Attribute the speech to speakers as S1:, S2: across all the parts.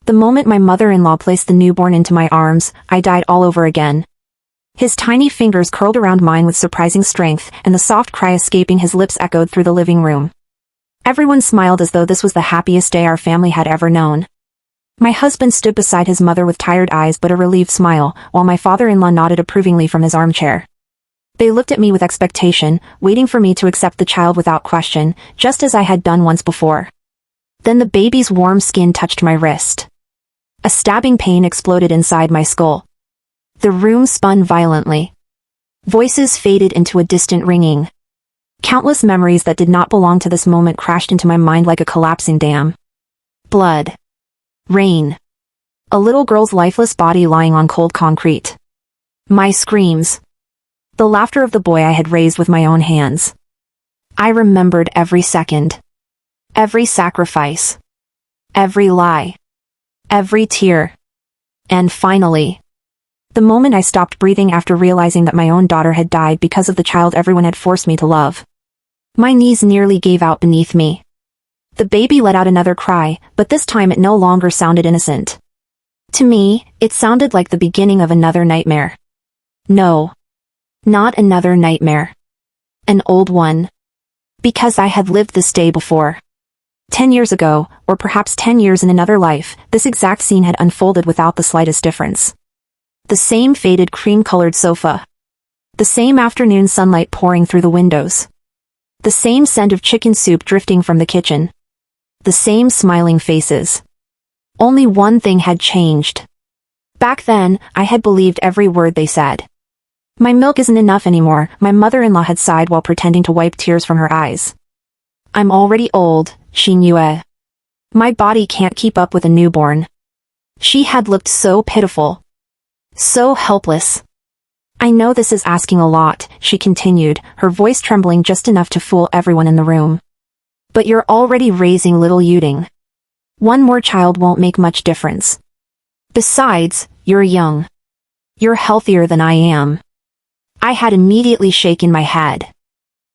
S1: The moment my mother-in-law placed the newborn into my arms, I died all over again. His tiny fingers curled around mine with surprising strength, and the soft cry escaping his lips echoed through the living room. Everyone smiled as though this was the happiest day our family had ever known. My husband stood beside his mother with tired eyes but a relieved smile, while my father-in-law nodded approvingly from his armchair. They looked at me with expectation, waiting for me to accept the child without question, just as I had done once before. Then the baby's warm skin touched my wrist. A stabbing pain exploded inside my skull. The room spun violently. Voices faded into a distant ringing. Countless memories that did not belong to this moment crashed into my mind like a collapsing dam. Blood. Rain. A little girl's lifeless body lying on cold concrete. My screams. The laughter of the boy I had raised with my own hands. I remembered every second. Every sacrifice. Every lie. Every tear. And finally, the moment I stopped breathing after realizing that my own daughter had died because of the child everyone had forced me to love. My knees nearly gave out beneath me. The baby let out another cry, but this time it no longer sounded innocent. To me, it sounded like the beginning of another nightmare. No. Not another nightmare. An old one. Because I had lived this day before. 10 years ago, or perhaps 10 years in another life, this exact scene had unfolded without the slightest difference. The same faded cream-colored sofa. The same afternoon sunlight pouring through the windows. The same scent of chicken soup drifting from the kitchen. The same smiling faces. Only one thing had changed. Back then, I had believed every word they said. My milk isn't enough anymore, my mother-in-law had sighed while pretending to wipe tears from her eyes. I'm already old, Xinyue. My body can't keep up with a newborn. She had looked so pitiful. So helpless. I know this is asking a lot, she continued, her voice trembling just enough to fool everyone in the room. But you're already raising little Yuding. One more child won't make much difference. Besides, you're young. You're healthier than I am. I had immediately shaken my head.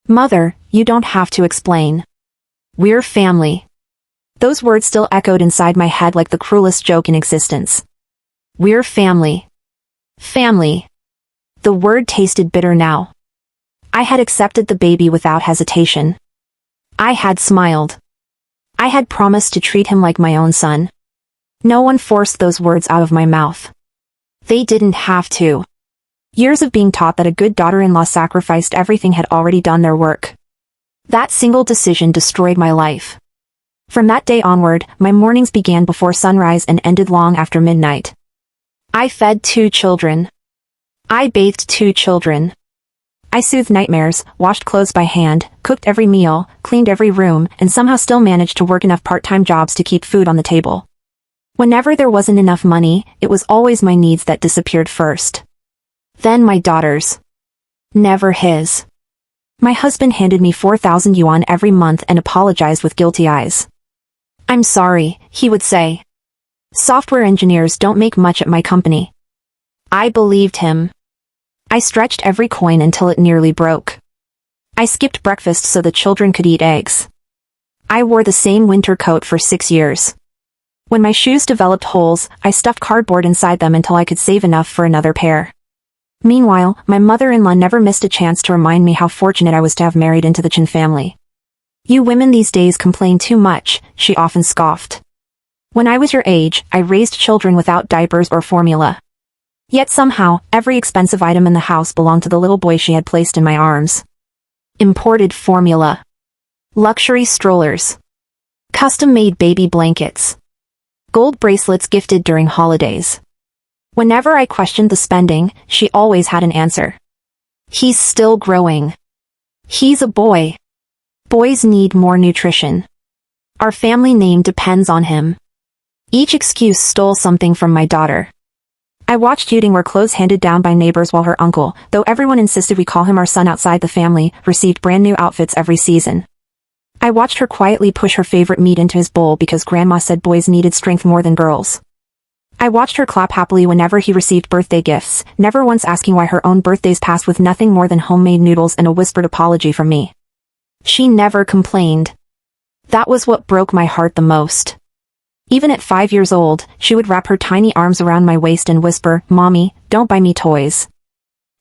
S1: Mother, you don't have to explain. We're family. Those words still echoed inside my head like the cruelest joke in existence. We're family. Family. The word tasted bitter now. I had accepted the baby without hesitation. I had smiled. I had promised to treat him like my own son. No one forced those words out of my mouth. They didn't have to. Years of being taught that a good daughter-in-law sacrificed everything had already done their work. That single decision destroyed my life. From that day onward, my mornings began before sunrise and ended long after midnight. I fed 2 children. I bathed 2 children. I soothed nightmares, washed clothes by hand, cooked every meal, cleaned every room, and somehow still managed to work enough part-time jobs to keep food on the table. Whenever there wasn't enough money, it was always my needs that disappeared first. Then my daughter's. Never his. My husband handed me 4,000 yuan every month and apologized with guilty eyes. I'm sorry, he would say. Software engineers don't make much at my company. I believed him. I stretched every coin until it nearly broke. I skipped breakfast so the children could eat eggs. I wore the same winter coat for 6 years. When my shoes developed holes, I stuffed cardboard inside them until I could save enough for another pair. Meanwhile, my mother-in-law never missed a chance to remind me how fortunate I was to have married into the Chen family. You women these days complain too much, she often scoffed. When I was your age, I raised children without diapers or formula. Yet somehow, every expensive item in the house belonged to the little boy she had placed in my arms. Imported formula. Luxury strollers. Custom-made baby blankets. Gold bracelets gifted during holidays. Whenever I questioned the spending, she always had an answer. He's still growing. He's a boy. Boys need more nutrition. Our family name depends on him. Each excuse stole something from my daughter. I watched Yuding wear clothes handed down by neighbors while her uncle, though everyone insisted we call him our son outside the family, received brand new outfits every season. I watched her quietly push her favorite meat into his bowl because grandma said boys needed strength more than girls. I watched her clap happily whenever he received birthday gifts, never once asking why her own birthdays passed with nothing more than homemade noodles and a whispered apology from me. She never complained. That was what broke my heart the most. Even at 5 years old, she would wrap her tiny arms around my waist and whisper, "Mommy, don't buy me toys.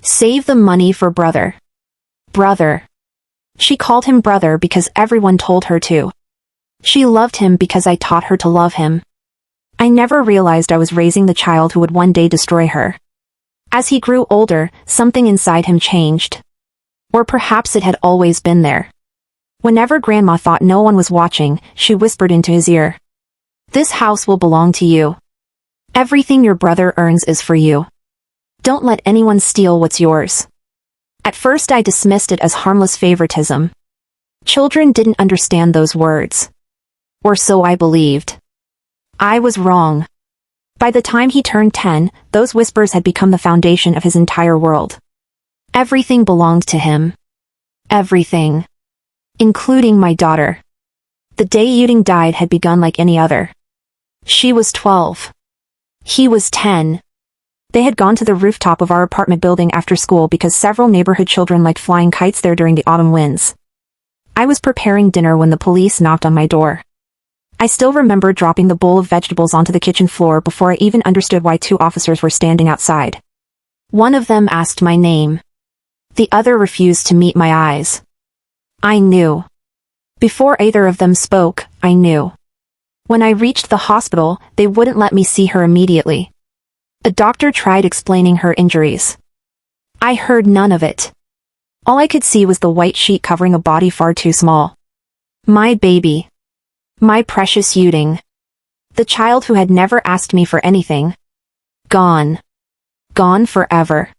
S1: Save the money for brother." Brother. She called him brother because everyone told her to. She loved him because I taught her to love him. I never realized I was raising the child who would one day destroy her. As he grew older, something inside him changed. Or perhaps it had always been there. Whenever Grandma thought no one was watching, she whispered into his ear, "This house will belong to you. Everything your brother earns is for you. Don't let anyone steal what's yours." At first I dismissed it as harmless favoritism. Children didn't understand those words. Or so I believed. I was wrong. By the time he turned 10, those whispers had become the foundation of his entire world. Everything belonged to him. Everything. Including my daughter. The day Yuding died had begun like any other. She was 12. He was 10. They had gone to the rooftop of our apartment building after school because several neighborhood children liked flying kites there during the autumn winds. I was preparing dinner when the police knocked on my door. I still remember dropping the bowl of vegetables onto the kitchen floor before I even understood why 2 officers were standing outside. One of them asked my name. The other refused to meet my eyes. I knew. Before either of them spoke, I knew. When I reached the hospital, they wouldn't let me see her immediately. A doctor tried explaining her injuries. I heard none of it. All I could see was the white sheet covering a body far too small. My baby. My precious Yuding. The child who had never asked me for anything. Gone. Gone forever.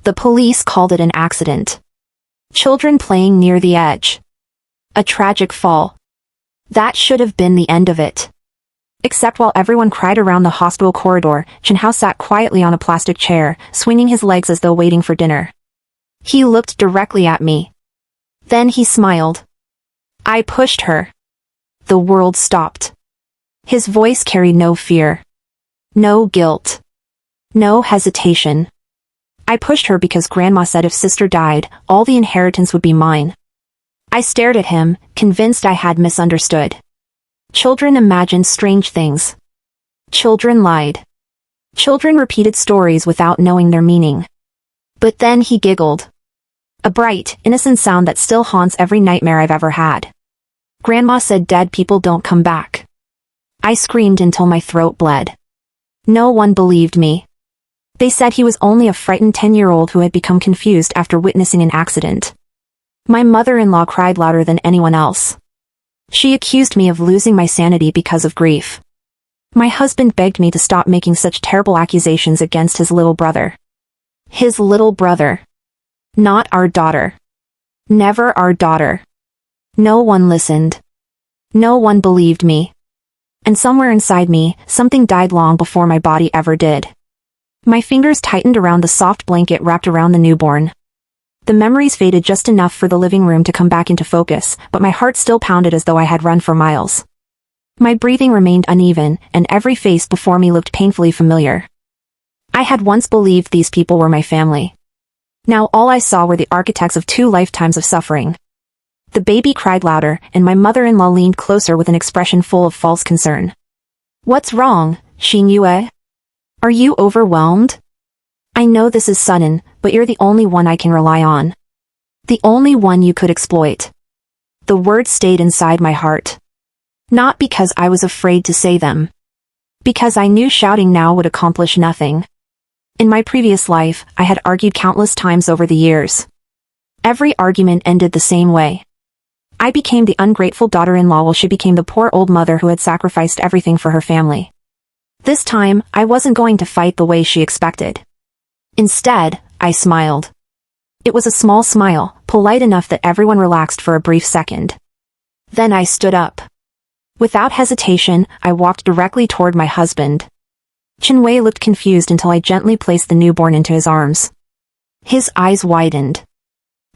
S1: The police called it an accident. Children playing near the edge. A tragic fall. That should have been the end of it. Except while everyone cried around the hospital corridor, Xinyue sat quietly on a plastic chair, swinging his legs as though waiting for dinner. He looked directly at me. Then he smiled. I pushed her. The world stopped. His voice carried no fear. No guilt. No hesitation. I pushed her because Grandma said if sister died, all the inheritance would be mine. I stared at him, convinced I had misunderstood. Children imagined strange things. Children lied. Children repeated stories without knowing their meaning. But then he giggled. A bright, innocent sound that still haunts every nightmare I've ever had. Grandma said dead people don't come back. I screamed until my throat bled. No one believed me. They said he was only a frightened 10-year-old who had become confused after witnessing an accident. My mother-in-law cried louder than anyone else. She accused me of losing my sanity because of grief. My husband begged me to stop making such terrible accusations against his little brother. His little brother. Not our daughter. Never our daughter. No one listened. No one believed me. And somewhere inside me, something died long before my body ever did. My fingers tightened around the soft blanket wrapped around the newborn. The memories faded just enough for the living room to come back into focus, but my heart still pounded as though I had run for miles. My breathing remained uneven, and every face before me looked painfully familiar. I had once believed these people were my family. Now all I saw were the architects of 2 lifetimes of suffering. The baby cried louder, and my mother-in-law leaned closer with an expression full of false concern. "What's wrong, Xinyue? Are you overwhelmed? I know this is sudden, but you're the only one I can rely on. The only one you could exploit." The words stayed inside my heart. Not because I was afraid to say them. Because I knew shouting now would accomplish nothing. In my previous life, I had argued countless times over the years. Every argument ended the same way. I became the ungrateful daughter-in-law while she became the poor old mother who had sacrificed everything for her family. This time, I wasn't going to fight the way she expected. Instead, I smiled. It was a small smile, polite enough that everyone relaxed for a brief second. Then I stood up. Without hesitation, I walked directly toward my husband. Xinyue looked confused until I gently placed the newborn into his arms. His eyes widened.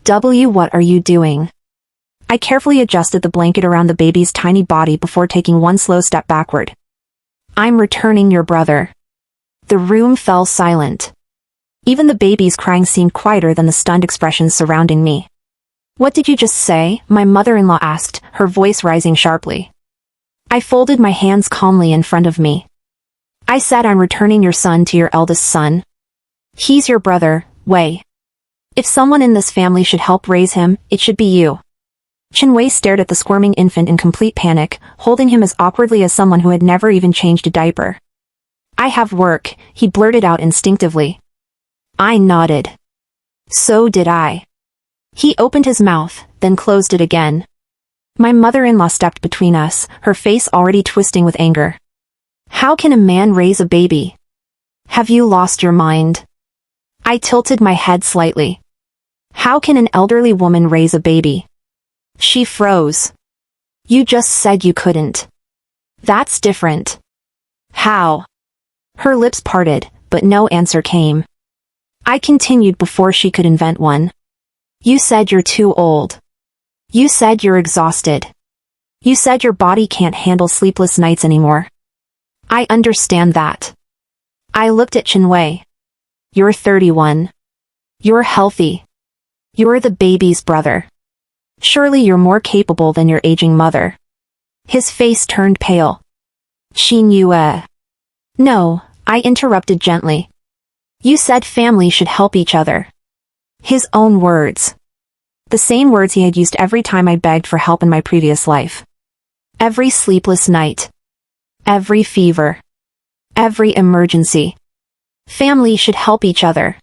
S1: What are you doing?" I carefully adjusted the blanket around the baby's tiny body before taking one slow step backward. "I'm returning your brother." The room fell silent. Even the baby's crying seemed quieter than the stunned expressions surrounding me. "What did you just say?" my mother-in-law asked, her voice rising sharply. I folded my hands calmly in front of me. I said, I'm returning your son to your eldest son. He's your brother, Wei. If someone in this family should help raise him, it should be you. Xinyue stared at the squirming infant in complete panic, holding him as awkwardly as someone who had never even changed a diaper. I have work, he blurted out instinctively. I nodded. So did I. He opened his mouth, then closed it again. My mother-in-law stepped between us, her face already twisting with anger. How can a man raise a baby? Have you lost your mind? I tilted my head slightly. How can an elderly woman raise a baby? She froze. You just said you couldn't. That's different. How? Her lips parted, but no answer came. I continued before she could invent one. You said you're too old. You said you're exhausted. You said your body can't handle sleepless nights anymore. I understand that. I looked at Xinyue. You're 31. You're healthy. You're the baby's brother. Surely you're more capable than your aging mother. His face turned pale. Xinyue. No, I interrupted gently. You said family should help each other. His own words. The same words he had used every time I begged for help in my previous life. Every sleepless night. Every fever. Every emergency. Family should help each other.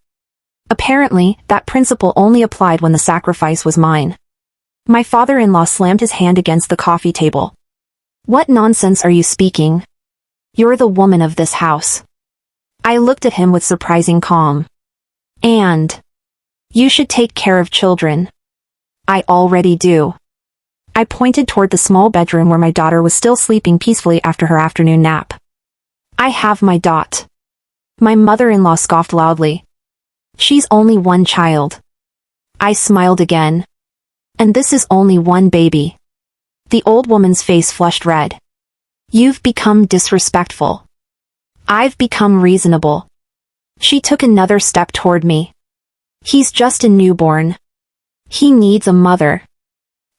S1: Apparently, that principle only applied when the sacrifice was mine. My father-in-law slammed his hand against the coffee table. What nonsense are you speaking? You're the woman of this house. I looked at him with surprising calm. And you should take care of children. I already do. I pointed toward the small bedroom where my daughter was still sleeping peacefully after her afternoon nap. I have my dot. My mother-in-law scoffed loudly. She's only one child. I smiled again. And this is only one baby. The old woman's face flushed red. You've become disrespectful. I've become reasonable. She took another step toward me. He's just a newborn. He needs a mother.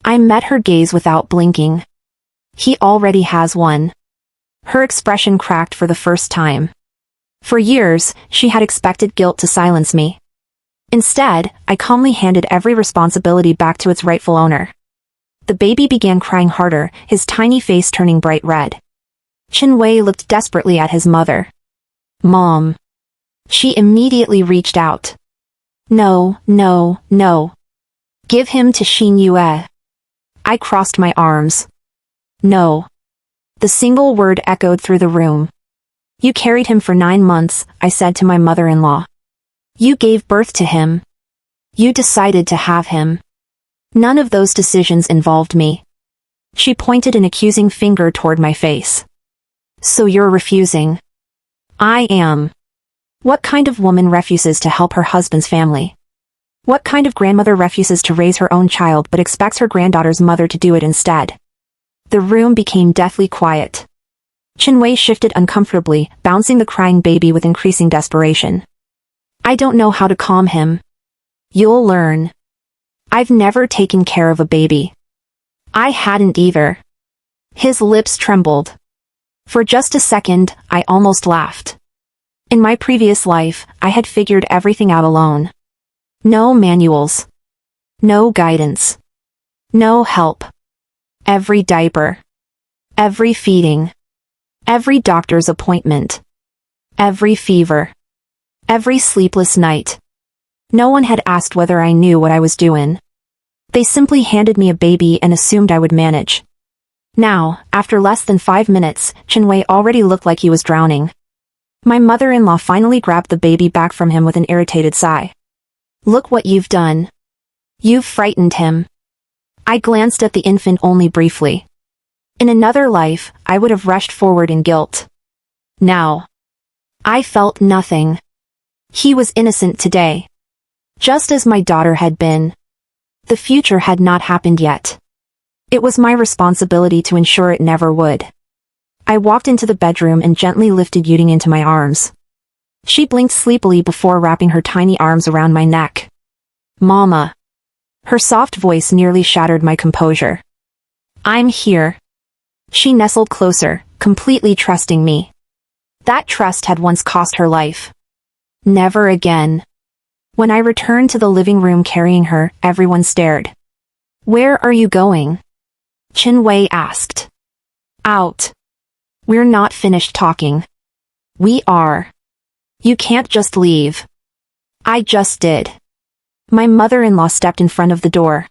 S1: I met her gaze without blinking. He already has one. Her expression cracked for the first time. For years, she had expected guilt to silence me. Instead, I calmly handed every responsibility back to its rightful owner. The baby began crying harder, his tiny face turning bright red. Xinyue looked desperately at his mother. Mom. She immediately reached out. No, no, no. Give him to Xinyue. I crossed my arms. No. The single word echoed through the room. You carried him for 9 months, I said to my mother-in-law. You gave birth to him. You decided to have him. None of those decisions involved me. She pointed an accusing finger toward my face. So you're refusing? I am. What kind of woman refuses to help her husband's family? What kind of grandmother refuses to raise her own child but expects her granddaughter's mother to do it instead? The room became deathly quiet. Xinyue shifted uncomfortably, bouncing the crying baby with increasing desperation. I don't know how to calm him. You'll learn. I've never taken care of a baby. I hadn't either. His lips trembled. For just a second, I almost laughed. In my previous life, I had figured everything out alone. No manuals. No guidance. No help. Every diaper. Every feeding. Every doctor's appointment. Every fever. Every sleepless night. No one had asked whether I knew what I was doing. They simply handed me a baby and assumed I would manage. Now, after less than 5 minutes, Xinyue already looked like he was drowning. My mother-in-law finally grabbed the baby back from him with an irritated sigh. Look what you've done. You've frightened him. I glanced at the infant only briefly. In another life, I would have rushed forward in guilt. Now, I felt nothing. He was innocent today. Just as my daughter had been. The future had not happened yet. It was my responsibility to ensure it never would. I walked into the bedroom and gently lifted Yuding into my arms. She blinked sleepily before wrapping her tiny arms around my neck. Mama. Her soft voice nearly shattered my composure. I'm here. She nestled closer, completely trusting me. That trust had once cost her life. Never again. When I returned to the living room carrying her, everyone stared. "Where are you going?" Xinyue asked. "Out. We're not finished talking." "We are. You can't just leave." "I just did." My mother-in-law stepped in front of the door.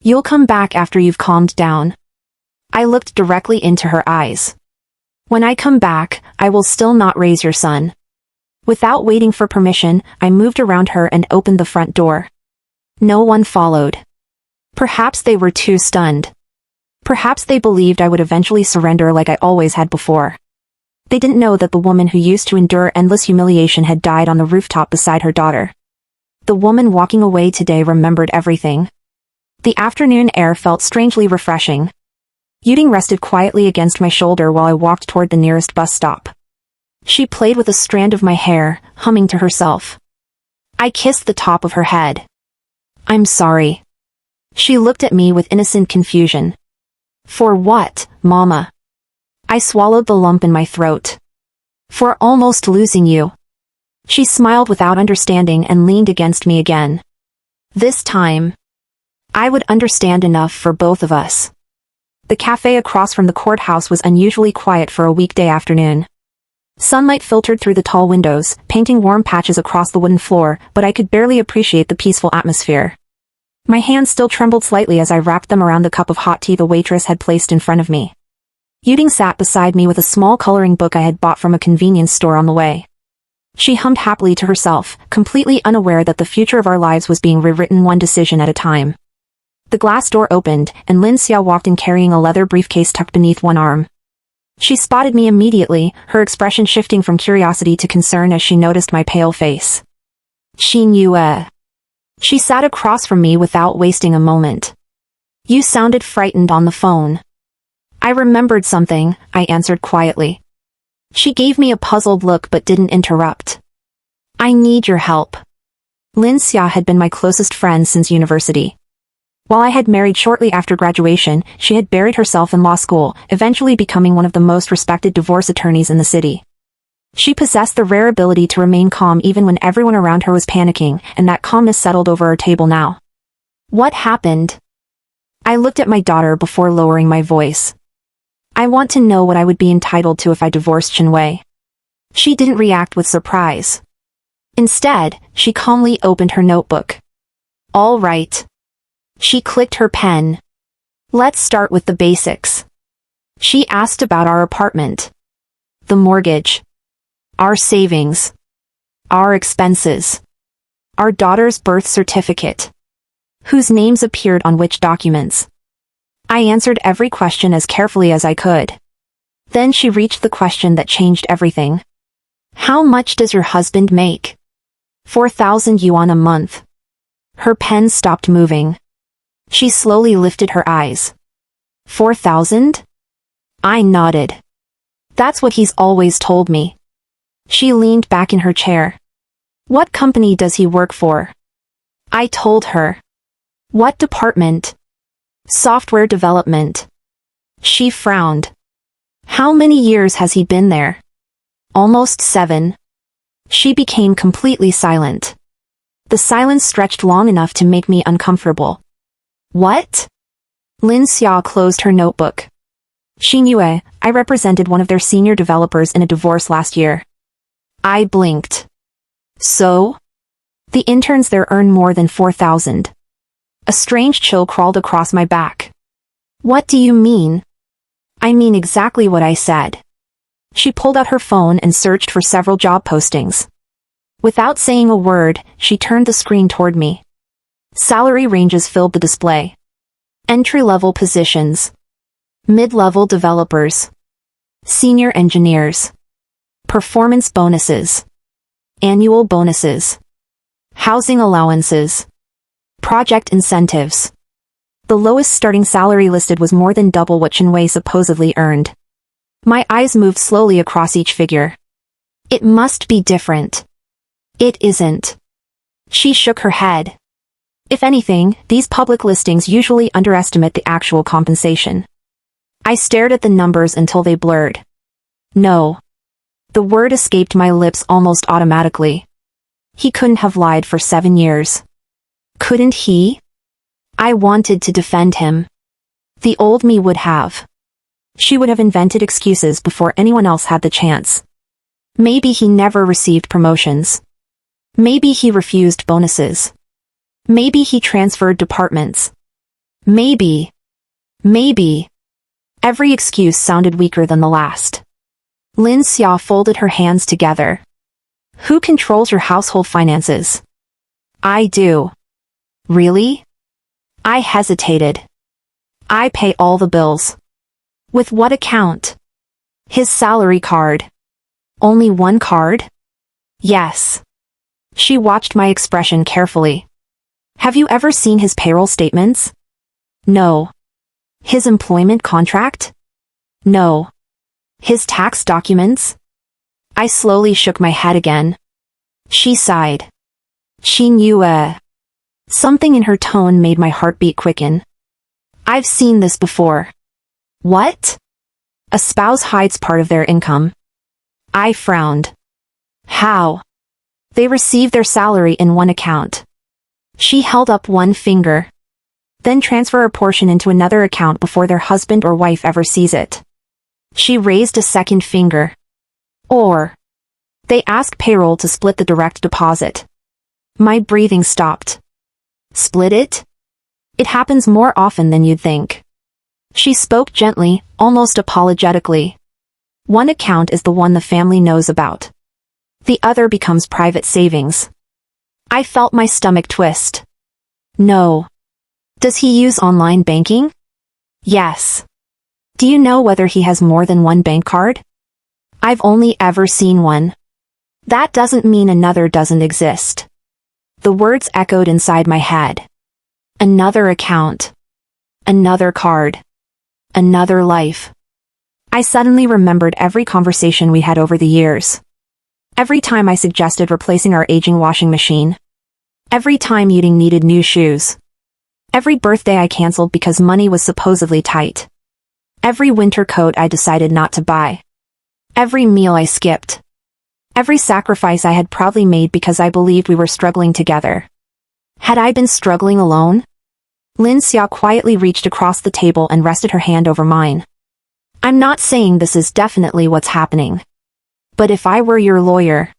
S1: "You'll come back after you've calmed down." I looked directly into her eyes. "When I come back, I will still not raise your son." Without waiting for permission, I moved around her and opened the front door. No one followed. Perhaps they were too stunned. Perhaps they believed I would eventually surrender like I always had before. They didn't know that the woman who used to endure endless humiliation had died on the rooftop beside her daughter. The woman walking away today remembered everything. The afternoon air felt strangely refreshing. Yuding rested quietly against my shoulder while I walked toward the nearest bus stop. She played with a strand of my hair, humming to herself. I kissed the top of her head. "I'm sorry." She looked at me with innocent confusion. "For what, Mama?" I swallowed the lump in my throat. "For almost losing you." She smiled without understanding and leaned against me again. This time, I would understand enough for both of us. The cafe across from the courthouse was unusually quiet for a weekday afternoon. Sunlight filtered through the tall windows, painting warm patches across the wooden floor, but I could barely appreciate the peaceful atmosphere. My hands still trembled slightly as I wrapped them around the cup of hot tea the waitress had placed in front of me. Yuding sat beside me with a small coloring book I had bought from a convenience store on the way. She hummed happily to herself, completely unaware that the future of our lives was being rewritten one decision at a time. The glass door opened, and Lin Xia walked in carrying a leather briefcase tucked beneath one arm. She spotted me immediately, her expression shifting from curiosity to concern as she noticed my pale face. "Xinyue." She sat across from me without wasting a moment. "You sounded frightened on the phone." "I remembered something," I answered quietly. She gave me a puzzled look but didn't interrupt. "I need your help." Lin Xia had been my closest friend since university. While I had married shortly after graduation, she had buried herself in law school, eventually becoming one of the most respected divorce attorneys in the city. She possessed the rare ability to remain calm even when everyone around her was panicking, and that calmness settled over our table now. "What happened?" I looked at my daughter before lowering my voice. "I want to know what I would be entitled to if I divorced Xinyue." She didn't react with surprise. Instead, she calmly opened her notebook. "All right." She clicked her pen. "Let's start with the basics." She asked about our apartment, the mortgage, our savings, our expenses, our daughter's birth certificate, whose names appeared on which documents. I answered every question as carefully as I could. Then she reached the question that changed everything. "How much does your husband make?" 4,000 yuan a month. Her pen stopped moving. She slowly lifted her eyes. 4,000? I nodded. "That's what he's always told me." She leaned back in her chair. "What company does he work for?" I told her. "What department?" "Software development." She frowned. "How many years has he been there?" "Almost 7. She became completely silent. The silence stretched long enough to make me uncomfortable. "What?" Lin Xia closed her notebook. "Xinyue, I represented one of their senior developers in a divorce last year." I blinked. "So?" "The interns there earn more than 4,000. A strange chill crawled across my back. "What do you mean?" "I mean exactly what I said." She pulled out her phone and searched for several job postings. Without saying a word, she turned the screen toward me. Salary ranges filled the display. Entry-level positions. Mid-level developers. Senior engineers. Performance bonuses. Annual bonuses. Housing allowances. Project incentives. The lowest starting salary listed was more than double what Xinyue supposedly earned. My eyes moved slowly across each figure. It must be different. It isn't. She shook her head. If anything, these public listings usually underestimate the actual compensation. I stared at the numbers until they blurred. No. The word escaped my lips almost automatically. He couldn't have lied for 7 years. Couldn't he? I wanted to defend him. The old me would have. She would have invented excuses before anyone else had the chance. Maybe he never received promotions. Maybe he refused bonuses. Maybe he transferred departments. Maybe. Every excuse sounded weaker than the last. Lin Xia folded her hands together. Who controls your household finances? I do. Really? I hesitated. I pay all the bills. With what account? His salary card. Only one card? Yes. She watched my expression carefully. Have you ever seen his payroll statements? No. His employment contract? No. His tax documents? I slowly shook my head again. She sighed. Xinyue. Something in her tone made my heartbeat quicken. I've seen this before. What? A spouse hides part of their income. I frowned. How? They receive their salary in one account. She held up one finger. Then transfer a portion into another account before their husband or wife ever sees it. She raised a second finger. Or. They ask payroll to split the direct deposit. My breathing stopped. Split it? It happens more often than you'd think. She spoke gently, almost apologetically. One account is the one the family knows about. The other becomes private savings. I felt my stomach twist. No. Does he use online banking? Yes. Do you know whether he has more than one bank card? I've only ever seen one. That doesn't mean another doesn't exist. The words echoed inside my head. Another account. Another card. Another life. I suddenly remembered every conversation we had over the years. Every time I suggested replacing our aging washing machine. Every time Yuding needed new shoes. Every birthday I canceled because money was supposedly tight. Every winter coat I decided not to buy. Every meal I skipped. Every sacrifice I had proudly made because I believed we were struggling together. Had I been struggling alone? Lin Xia quietly reached across the table and rested her hand over mine. I'm not saying this is definitely what's happening. But if I were your lawyer...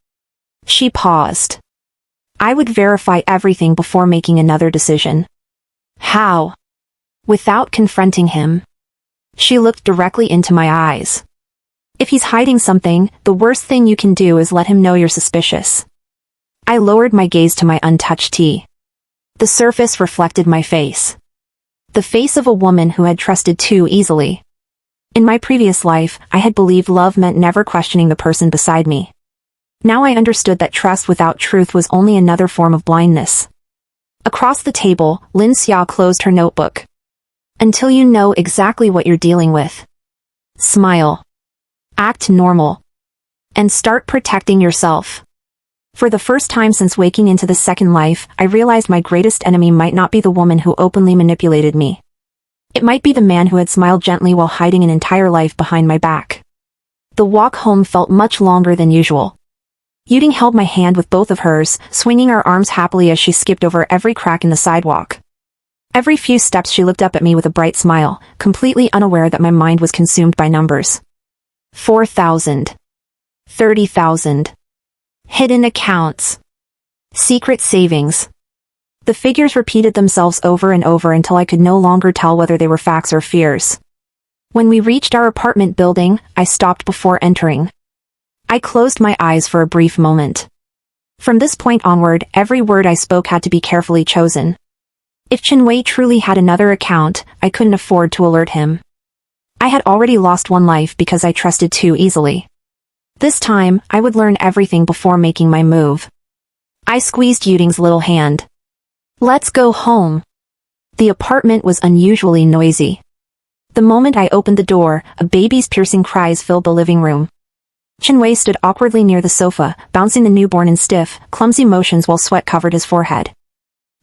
S1: She paused. I would verify everything before making another decision. How? Without confronting him. She looked directly into my eyes. If he's hiding something, the worst thing you can do is let him know you're suspicious. I lowered my gaze to my untouched tea. The surface reflected my face. The face of a woman who had trusted too easily. In my previous life, I had believed love meant never questioning the person beside me. Now I understood that trust without truth was only another form of blindness. Across the table, Lin Xia closed her notebook. Until you know exactly what you're dealing with. Smile. Act normal. And start protecting yourself. For the first time since waking into the second life, I realized my greatest enemy might not be the woman who openly manipulated me. It might be the man who had smiled gently while hiding an entire life behind my back. The walk home felt much longer than usual. Yuding held my hand with both of hers, swinging our arms happily as she skipped over every crack in the sidewalk. Every few steps she looked up at me with a bright smile, completely unaware that my mind was consumed by numbers. 4,000. 30,000. Hidden accounts. Secret savings. The figures repeated themselves over and over until I could no longer tell whether they were facts or fears. When we reached our apartment building, I stopped before entering. I closed my eyes for a brief moment. From this point onward, every word I spoke had to be carefully chosen. If Xinyue truly had another account, I couldn't afford to alert him. I had already lost one life because I trusted too easily. This time, I would learn everything before making my move. I squeezed Yuding's little hand. Let's go home. The apartment was unusually noisy. The moment I opened the door, a baby's piercing cries filled the living room. Xinyue stood awkwardly near the sofa, bouncing the newborn in stiff, clumsy motions while sweat covered his forehead.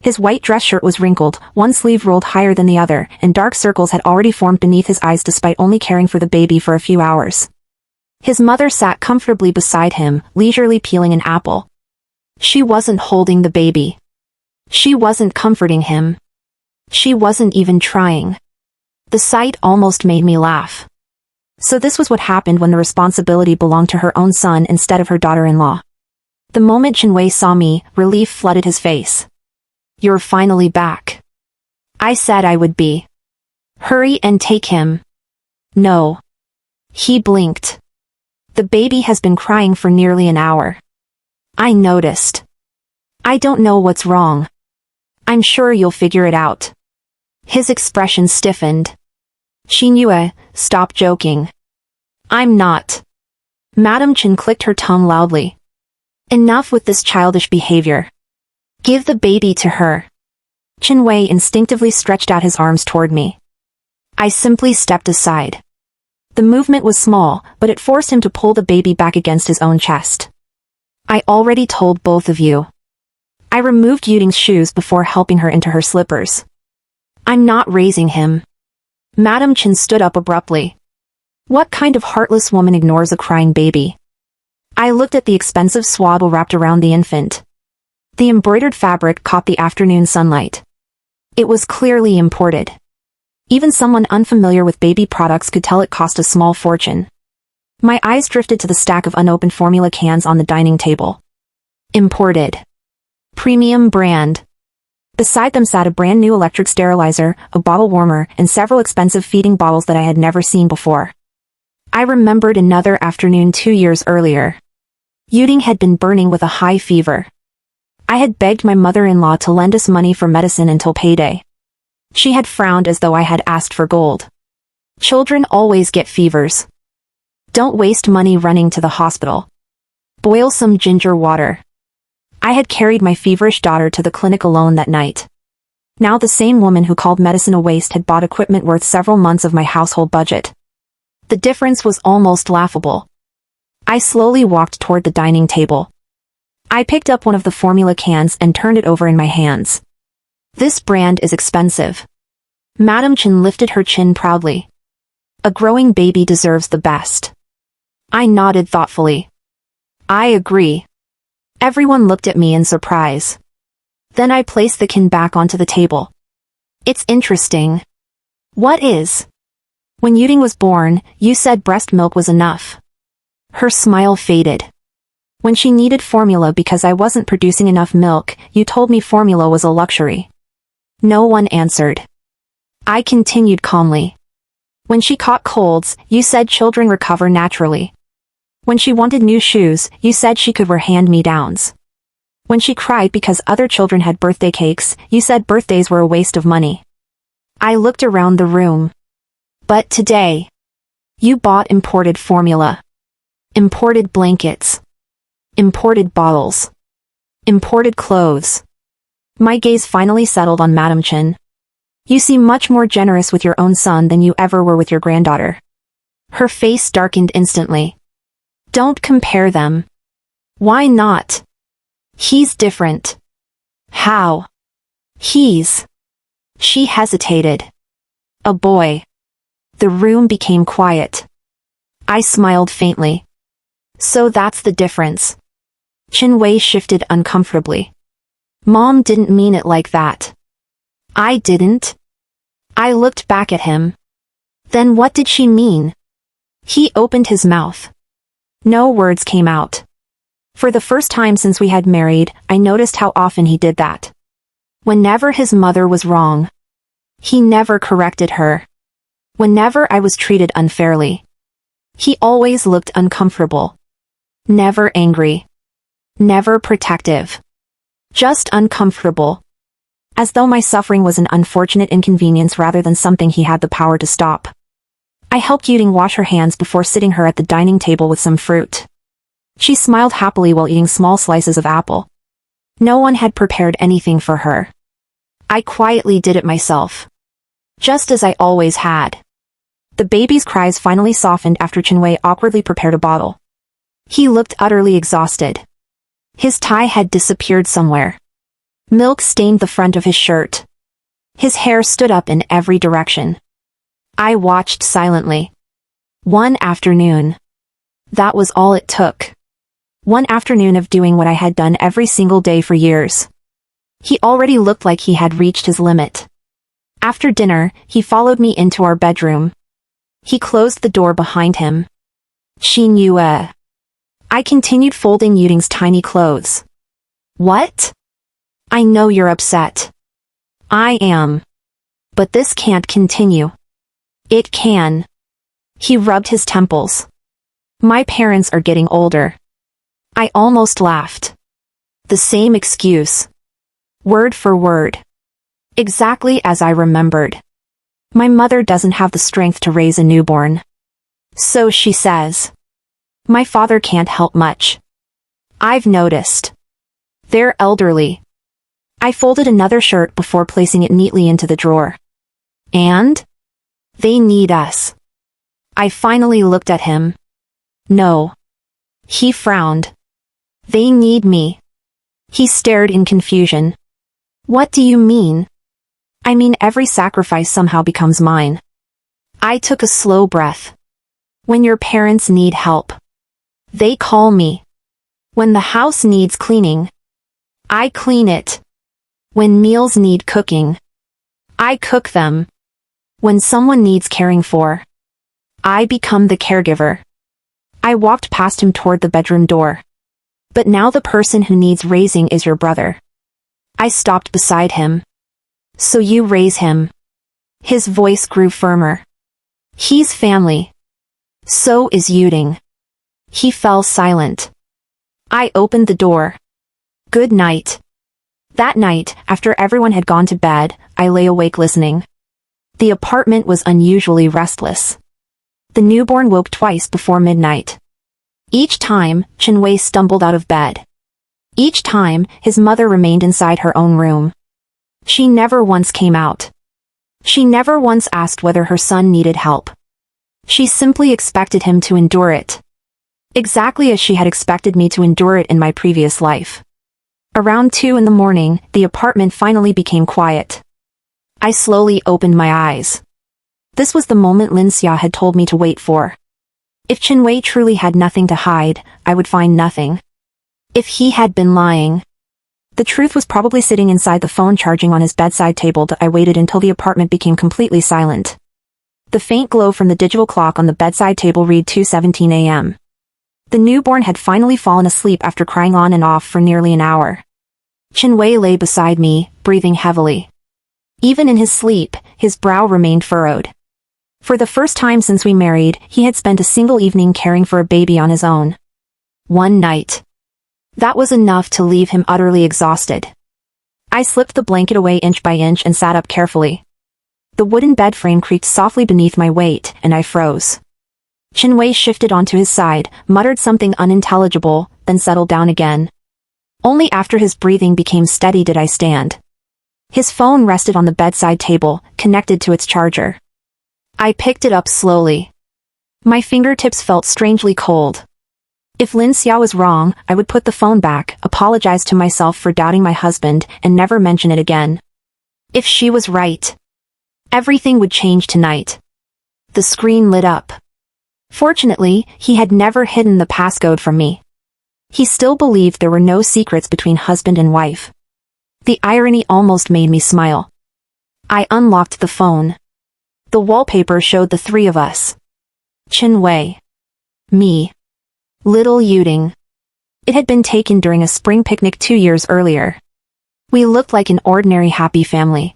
S1: His white dress shirt was wrinkled, one sleeve rolled higher than the other, and dark circles had already formed beneath his eyes despite only caring for the baby for a few hours. His mother sat comfortably beside him, leisurely peeling an apple. She wasn't holding the baby. She wasn't comforting him. She wasn't even trying. The sight almost made me laugh. So this was what happened when the responsibility belonged to her own son instead of her daughter-in-law. The moment Xinyue saw me, relief flooded his face. "You're finally back." I said I would be. "Hurry and take him." "No." He blinked. "The baby has been crying for nearly an hour." I noticed. "I don't know what's wrong. I'm sure you'll figure it out." His expression stiffened. "Xinyue, stop joking." "I'm not." Madame Chen clicked her tongue loudly. "Enough with this childish behavior. Give the baby to her." Xinyue instinctively stretched out his arms toward me. I simply stepped aside. The movement was small, but it forced him to pull the baby back against his own chest. "I already told both of you." I removed Yuding's shoes before helping her into her slippers. "I'm not raising him." Madame Chen stood up abruptly. What kind of heartless woman ignores a crying baby? I looked at the expensive swaddle wrapped around the infant. The embroidered fabric caught the afternoon sunlight. It was clearly imported. Even someone unfamiliar with baby products could tell it cost a small fortune. My eyes drifted to the stack of unopened formula cans on the dining table. Imported. Premium brand. Beside them sat a brand new electric sterilizer, a bottle warmer, and several expensive feeding bottles that I had never seen before. I remembered another afternoon 2 years earlier. Yuding had been burning with a high fever. I had begged my mother-in-law to lend us money for medicine until payday. She had frowned as though I had asked for gold. Children always get fevers. Don't waste money running to the hospital. Boil some ginger water. I had carried my feverish daughter to the clinic alone that night. Now the same woman who called medicine a waste had bought equipment worth several months of my household budget. The difference was almost laughable. I slowly walked toward the dining table. I picked up one of the formula cans and turned it over in my hands. This brand is expensive. Madame Chen lifted her chin proudly. A growing baby deserves the best. I nodded thoughtfully. I agree. Everyone looked at me in surprise. Then I placed the can back onto the table. It's interesting. What is? When Yuding was born, you said breast milk was enough. Her smile faded. When she needed formula because I wasn't producing enough milk, you told me formula was a luxury. No one answered. I continued calmly. When she caught colds, you said children recover naturally. When she wanted new shoes, you said she could wear hand-me-downs. When she cried because other children had birthday cakes, you said birthdays were a waste of money. I looked around the room. But today, you bought imported formula. Imported blankets. Imported bottles. Imported clothes. My gaze finally settled on Madame Chen. You seem much more generous with your own son than you ever were with your granddaughter. Her face darkened instantly. Don't compare them. Why not? He's different. How? He's. She hesitated. A boy. The room became quiet. I smiled faintly. So that's the difference. Xinyue shifted uncomfortably. Mom didn't mean it like that. I didn't. I looked back at him. Then what did she mean? He opened his mouth. No words came out. For the first time since we had married, I noticed how often he did that. Whenever his mother was wrong, he never corrected her. Whenever I was treated unfairly, he always looked uncomfortable. Never angry. Never protective. Just uncomfortable. As though my suffering was an unfortunate inconvenience rather than something he had the power to stop. I helped Yuding wash her hands before sitting her at the dining table with some fruit. She smiled happily while eating small slices of apple. No one had prepared anything for her. I quietly did it myself. Just as I always had. The baby's cries finally softened after Xinyue awkwardly prepared a bottle. He looked utterly exhausted. His tie had disappeared somewhere. Milk stained the front of his shirt. His hair stood up in every direction. I watched silently. One afternoon. That was all it took. One afternoon of doing what I had done every single day for years. He already looked like he had reached his limit. After dinner, he followed me into our bedroom. He closed the door behind him. Xinyue. I continued folding Yuding's tiny clothes. What? I know you're upset. I am. But this can't continue. It can. He rubbed his temples. My parents are getting older. I almost laughed. The same excuse. Word for word. Exactly as I remembered. My mother doesn't have the strength to raise a newborn. So she says. My father can't help much. I've noticed. They're elderly. I folded another shirt before placing it neatly into the drawer. And? They need us. I finally looked at him. No. He frowned. They need me. He stared in confusion. What do you mean? I mean every sacrifice somehow becomes mine. I took a slow breath. When your parents need help, they call me. When the house needs cleaning, I clean it. When meals need cooking, I cook them. When someone needs caring for, I become the caregiver. I walked past him toward the bedroom door. But now the person who needs raising is your brother. I stopped beside him. So you raise him. His voice grew firmer. He's family. So is Yuding. He fell silent. I opened the door. Good night. That night, after everyone had gone to bed, I lay awake listening. The apartment was unusually restless. The newborn woke twice before midnight. Each time, Xinyue stumbled out of bed. Each time, his mother remained inside her own room. She never once came out. She never once asked whether her son needed help. She simply expected him to endure it. Exactly as she had expected me to endure it in my previous life. Around 2 in the morning, the apartment finally became quiet. I slowly opened my eyes. This was the moment Xinyue had told me to wait for. If Xinyue truly had nothing to hide, I would find nothing. If he had been lying, the truth was probably sitting inside the phone charging on his bedside table. I waited until the apartment became completely silent. The faint glow from the digital clock on the bedside table read 2:17 a.m. The newborn had finally fallen asleep after crying on and off for nearly an hour. Xinyue lay beside me, breathing heavily. Even in his sleep, his brow remained furrowed. For the first time since we married, he had spent a single evening caring for a baby on his own. One night. That was enough to leave him utterly exhausted. I slipped the blanket away inch by inch and sat up carefully. The wooden bed frame creaked softly beneath my weight, and I froze. Xinyue shifted onto his side, muttered something unintelligible, then settled down again. Only after his breathing became steady did I stand. His phone rested on the bedside table, connected to its charger. I picked it up slowly. My fingertips felt strangely cold. If Xinyue was wrong, I would put the phone back, apologize to myself for doubting my husband, and never mention it again. If she was right, everything would change tonight. The screen lit up. Fortunately, he had never hidden the passcode from me. He still believed there were no secrets between husband and wife. The irony almost made me smile. I unlocked the phone. The wallpaper showed the 3 of us. Xinyue. Me. Little Yuding. It had been taken during a spring picnic 2 years earlier. We looked like an ordinary happy family.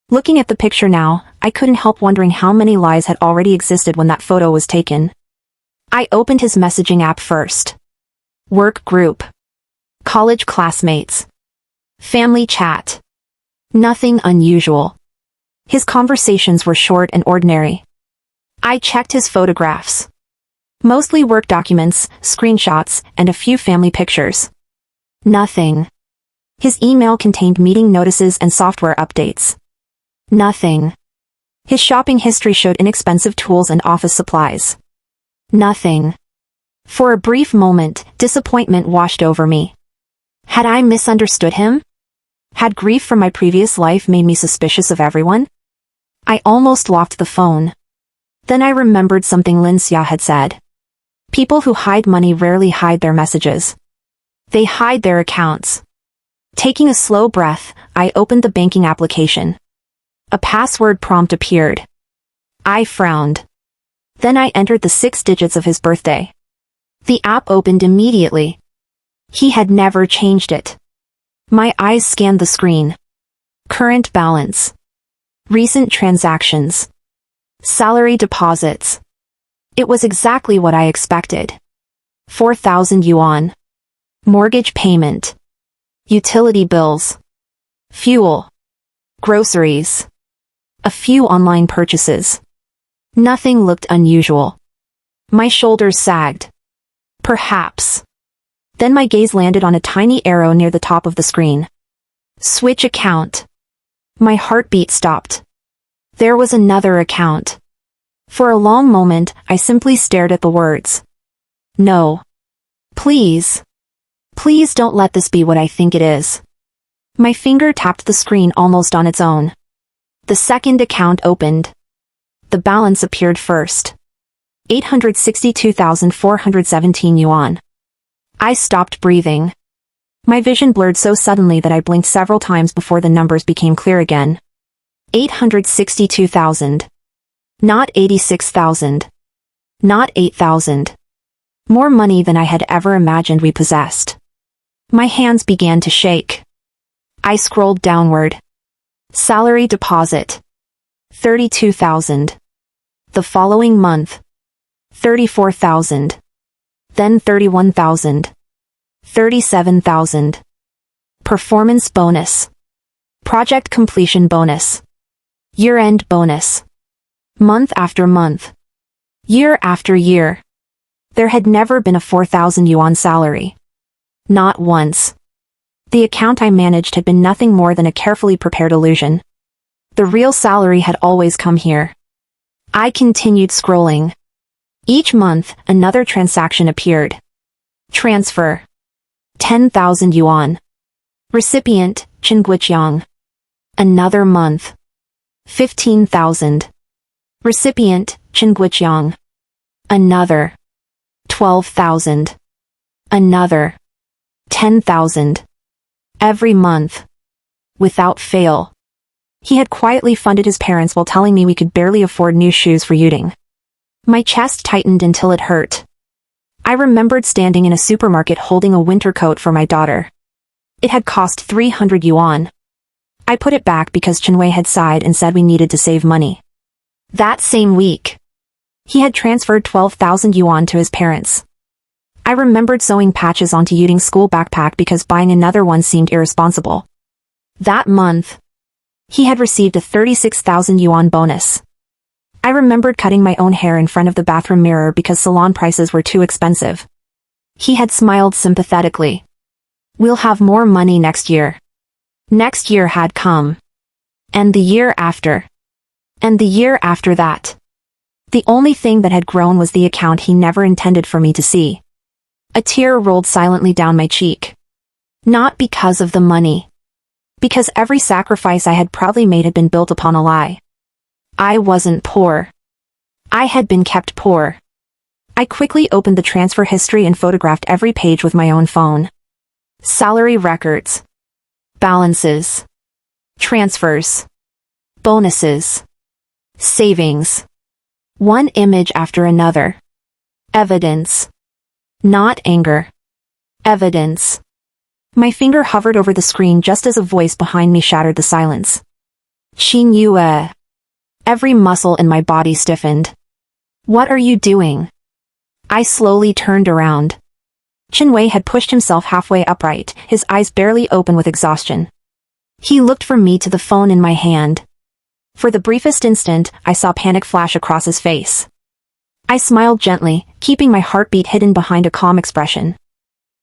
S1: Looking at the picture now, I couldn't help wondering how many lies had already existed when that photo was taken. I opened his messaging app first. Work group. College classmates. Family chat. Nothing unusual. His conversations were short and ordinary. I checked his photographs. Mostly work documents, screenshots, and a few family pictures. Nothing. His email contained meeting notices and software updates. Nothing. His shopping history showed inexpensive tools and office supplies. Nothing. For a brief moment, disappointment washed over me. Had I misunderstood him? Had grief from my previous life made me suspicious of everyone? I almost locked the phone. Then I remembered something Lin Xia had said. People who hide money rarely hide their messages. They hide their accounts. Taking a slow breath, I opened the banking application. A password prompt appeared. I frowned. Then I entered the 6 digits of his birthday. The app opened immediately. He had never changed it. My eyes scanned the screen. Current balance. Recent transactions. Salary deposits. It was exactly what I expected. 4,000 yuan. Mortgage payment. Utility bills. Fuel. Groceries. A few online purchases. Nothing looked unusual. My shoulders sagged. Perhaps. Then my gaze landed on a tiny arrow near the top of the screen. Switch account. My heartbeat stopped. There was another account. For a long moment, I simply stared at the words. No. Please. Please don't let this be what I think it is. My finger tapped the screen almost on its own. The second account opened. The balance appeared first. 862,417 yuan. I stopped breathing. My vision blurred so suddenly that I blinked several times before the numbers became clear again. 862,000. Not 86,000. Not 8,000. More money than I had ever imagined we possessed. My hands began to shake. I scrolled downward. Salary deposit. 32,000. The following month. 34,000. Then 31,000. 37,000. Performance bonus. Project completion bonus. Year-end bonus. Month after month. Year after year. There had never been a 4,000 yuan salary. Not once. The account I managed had been nothing more than a carefully prepared illusion. The real salary had always come here. I continued scrolling. Each month, another transaction appeared. Transfer. 10,000 yuan. Recipient, Xinyue. Another month. 15,000. Recipient, Xinyue. Another. 12,000. Another. 10,000. Every month. Without fail. He had quietly funded his parents while telling me we could barely afford new shoes for Yuding. My chest tightened until it hurt. I remembered standing in a supermarket holding a winter coat for my daughter. It had cost 300 yuan. I put it back because Xinyue had sighed and said we needed to save money. That same week, he had transferred 12,000 yuan to his parents. I remembered sewing patches onto Yuding's school backpack because buying another one seemed irresponsible. That month, he had received a 36,000 yuan bonus. I remembered cutting my own hair in front of the bathroom mirror because salon prices were too expensive. He had smiled sympathetically. We'll have more money next year. Next year had come. And the year after. And the year after that. The only thing that had grown was the account he never intended for me to see. A tear rolled silently down my cheek. Not because of the money. Because every sacrifice I had proudly made had been built upon a lie. I wasn't poor. I had been kept poor. I quickly opened the transfer history and photographed every page with my own phone. Salary records. Balances. Transfers. Bonuses. Savings. One image after another. Evidence. Not anger. Evidence. My finger hovered over the screen just as a voice behind me shattered the silence. Xinyue. Every muscle in my body stiffened. What are you doing? I slowly turned around. Xinyue had pushed himself halfway upright, his eyes barely open with exhaustion. He looked from me to the phone in my hand. For the briefest instant, I saw panic flash across his face. I smiled gently, keeping my heartbeat hidden behind a calm expression.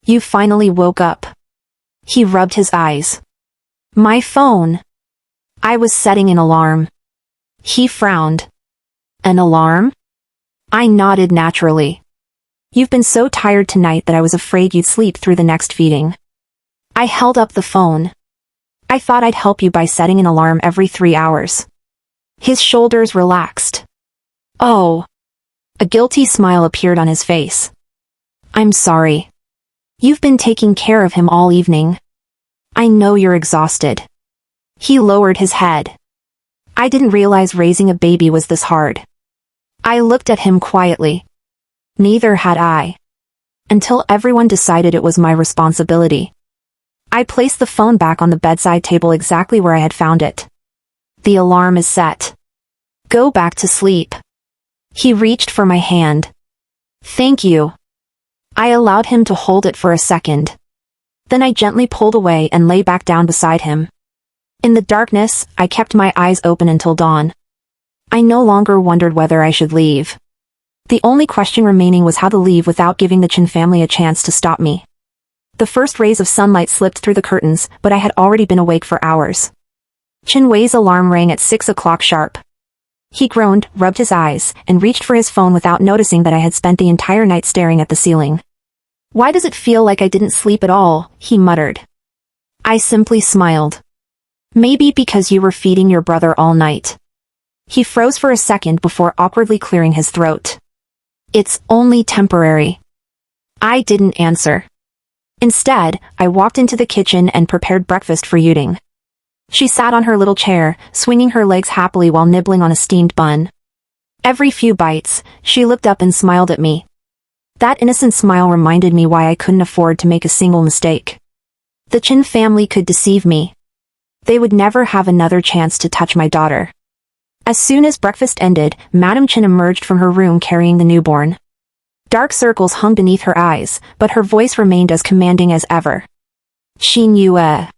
S1: You finally woke up. He rubbed his eyes. My phone. I was setting an alarm. He frowned. An alarm? I nodded naturally. You've been so tired tonight that I was afraid you'd sleep through the next feeding. I held up the phone. I thought I'd help you by setting an alarm every 3 hours. His shoulders relaxed. Oh. A guilty smile appeared on his face. I'm sorry. You've been taking care of him all evening. I know you're exhausted. He lowered his head. I didn't realize raising a baby was this hard. I looked at him quietly. Neither had I. Until everyone decided it was my responsibility. I placed the phone back on the bedside table exactly where I had found it. The alarm is set. Go back to sleep. He reached for my hand. Thank you. I allowed him to hold it for a second. Then I gently pulled away and lay back down beside him. In the darkness, I kept my eyes open until dawn. I no longer wondered whether I should leave. The only question remaining was how to leave without giving the Chen family a chance to stop me. The first rays of sunlight slipped through the curtains, but I had already been awake for hours. Xinyue's alarm rang at 6 o'clock sharp. He groaned, rubbed his eyes, and reached for his phone without noticing that I had spent the entire night staring at the ceiling. Why does it feel like I didn't sleep at all? He muttered. I simply smiled. Maybe because you were feeding your brother all night. He froze for a second before awkwardly clearing his throat. It's only temporary. I didn't answer. Instead, I walked into the kitchen and prepared breakfast for Yuding. She sat on her little chair, swinging her legs happily while nibbling on a steamed bun. Every few bites, she looked up and smiled at me. That innocent smile reminded me why I couldn't afford to make a single mistake. The Chen family could deceive me. They would never have another chance to touch my daughter. As soon as breakfast ended, Madame Chen emerged from her room carrying the newborn. Dark circles hung beneath her eyes, but her voice remained as commanding as ever. Xinyue.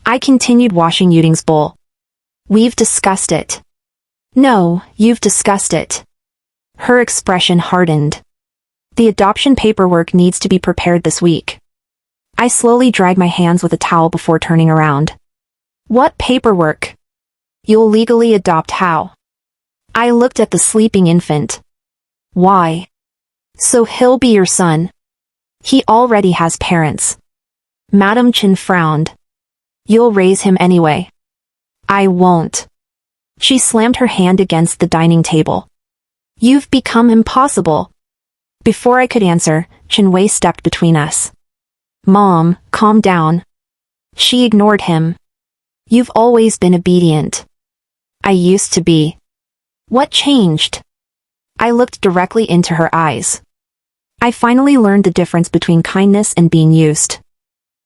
S1: I continued washing Yuding's bowl. We've discussed it. No, you've discussed it. Her expression hardened. The adoption paperwork needs to be prepared this week. I slowly dried my hands with a towel before turning around. What paperwork? You'll legally adopt how? I looked at the sleeping infant. Why? So he'll be your son. He already has parents. Madame Chen frowned. You'll raise him anyway. I won't. She slammed her hand against the dining table. You've become impossible. Before I could answer, Xinyue stepped between us. Mom, calm down. She ignored him. You've always been obedient. I used to be. What changed? I looked directly into her eyes. I finally learned the difference between kindness and being used.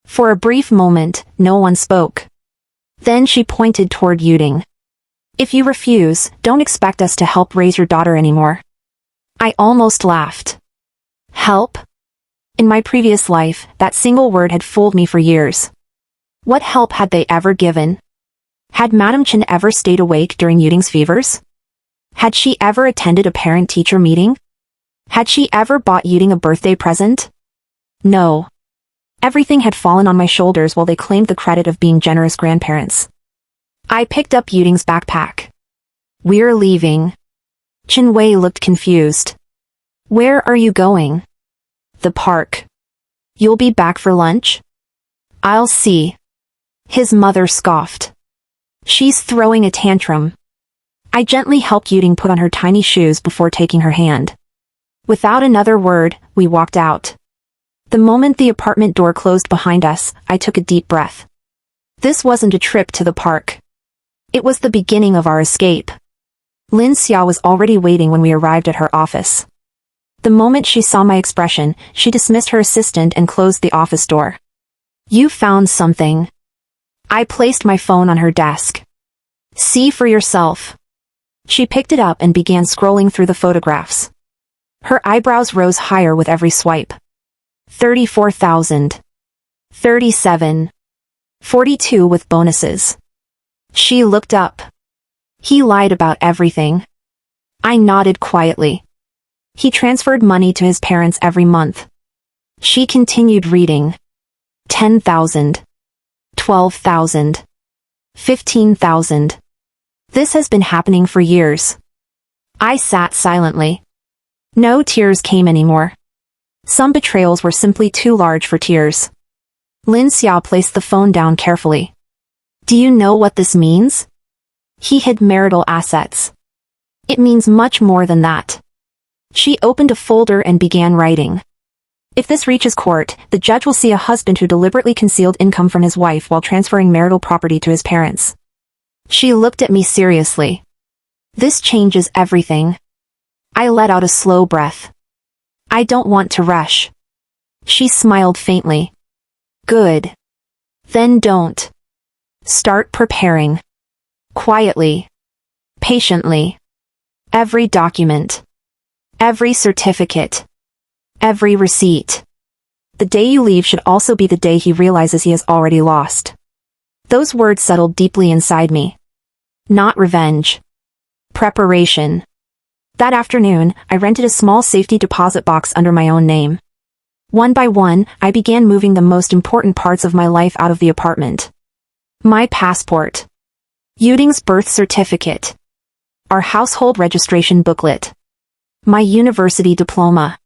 S1: For a brief moment, no one spoke. Then she pointed toward Yuding. If you refuse, don't expect us to help raise your daughter anymore. I almost laughed. Help? In my previous life, that single word had fooled me for years. What help had they ever given? Had Madame Chen ever stayed awake during Yuding's fevers? Had she ever attended a parent-teacher meeting? Had she ever bought Yuding a birthday present? No. Everything had fallen on my shoulders while they claimed the credit of being generous grandparents. I picked up Yuding's backpack. We're leaving. Xinyue looked confused. Where are you going? The park. You'll be back for lunch? I'll see. His mother scoffed. She's throwing a tantrum. I gently helped Yuding put on her tiny shoes before taking her hand. Without another word, we walked out. The moment the apartment door closed behind us, I took a deep breath. This wasn't a trip to the park. It was the beginning of our escape. Lin Xia was already waiting when we arrived at her office. The moment she saw my expression, she dismissed her assistant and closed the office door. You found something. I placed my phone on her desk. See for yourself. She picked it up and began scrolling through the photographs. Her eyebrows rose higher with every swipe. 34,000. 37. 42 with bonuses. She looked up. He lied about everything. I nodded quietly. He transferred money to his parents every month. She continued reading. 10,000. 12,000. 15,000. This has been happening for years. I sat silently. No tears came anymore. Some betrayals were simply too large for tears. Lin Xia placed the phone down carefully. Do you know what this means? He hid marital assets. It means much more than that. She opened a folder and began writing. If this reaches court, the judge will see a husband who deliberately concealed income from his wife while transferring marital property to his parents. She looked at me seriously. This changes everything. I let out a slow breath. I don't want to rush. She smiled faintly. Good. Then don't. Start preparing. Quietly. Patiently. Every document. Every certificate. Every receipt. The day you leave should also be the day he realizes he has already lost. Those words settled deeply inside me. Not revenge. Preparation. That afternoon, I rented a small safety deposit box under my own name. One by one, I began moving the most important parts of my life out of the apartment. My passport. Yuding's birth certificate. Our household registration booklet. My university diploma.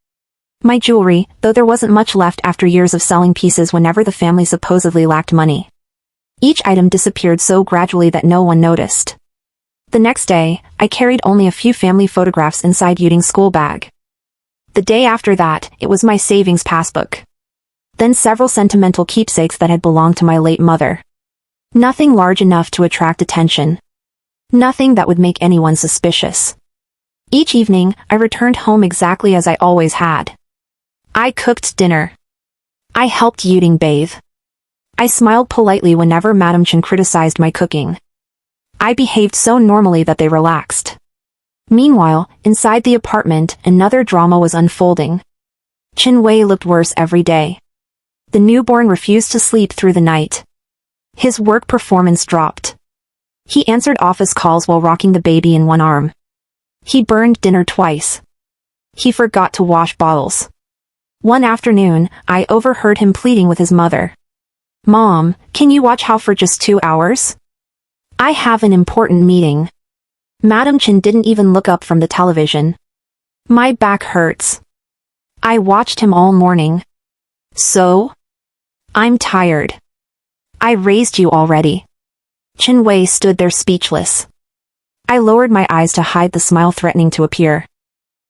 S1: My jewelry, though there wasn't much left after years of selling pieces whenever the family supposedly lacked money. Each item disappeared so gradually that no one noticed. The next day, I carried only a few family photographs inside Yuding's school bag. The day after that, it was my savings passbook. Then several sentimental keepsakes that had belonged to my late mother. Nothing large enough to attract attention. Nothing that would make anyone suspicious. Each evening, I returned home exactly as I always had. I cooked dinner. I helped Yuding bathe. I smiled politely whenever Madame Chen criticized my cooking. I behaved so normally that they relaxed. Meanwhile, inside the apartment, another drama was unfolding. Xinyue looked worse every day. The newborn refused to sleep through the night. His work performance dropped. He answered office calls while rocking the baby in one arm. He burned dinner twice. He forgot to wash bottles. One afternoon, I overheard him pleading with his mother. "Mom, can you watch Hao for just 2 hours? I have an important meeting." Madame Chen didn't even look up from the television. My back hurts. I watched him all morning. So? I'm tired. I raised you already. Xinyue stood there speechless. I lowered my eyes to hide the smile threatening to appear.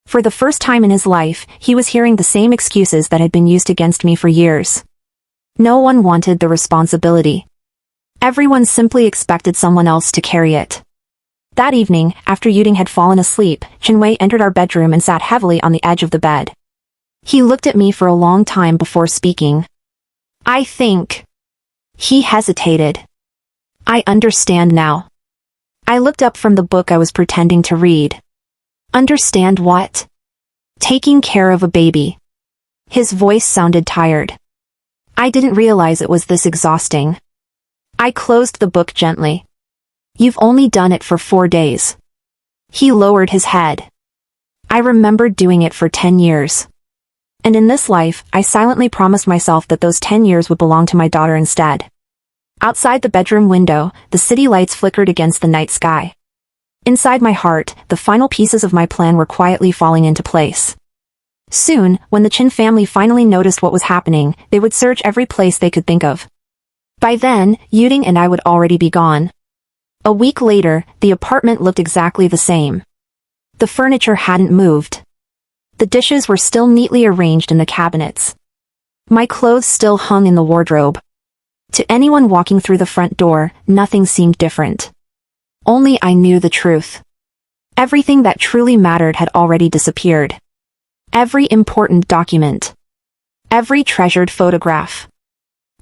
S1: For the first time in his life, he was hearing the same excuses that had been used against me for years. No one wanted the responsibility. Everyone simply expected someone else to carry it. That evening, after Yuding had fallen asleep, Xinyue entered our bedroom and sat heavily on the edge of the bed. He looked at me for a long time before speaking. I think. He hesitated. I understand now. I looked up from the book I was pretending to read. Understand what? Taking care of a baby. His voice sounded tired. I didn't realize it was this exhausting. I closed the book gently. You've only done it for 4 days. He lowered his head. I remembered doing it for 10 years. And in this life, I silently promised myself that those 10 years would belong to my daughter instead. Outside the bedroom window, the city lights flickered against the night sky. Inside my heart, the final pieces of my plan were quietly falling into place. Soon, when the Chen family finally noticed what was happening, they would search every place they could think of. By then, Yuding and I would already be gone. A week later, the apartment looked exactly the same. The furniture hadn't moved. The dishes were still neatly arranged in the cabinets. My clothes still hung in the wardrobe. To anyone walking through the front door, nothing seemed different. Only I knew the truth. Everything that truly mattered had already disappeared. Every important document. Every treasured photograph.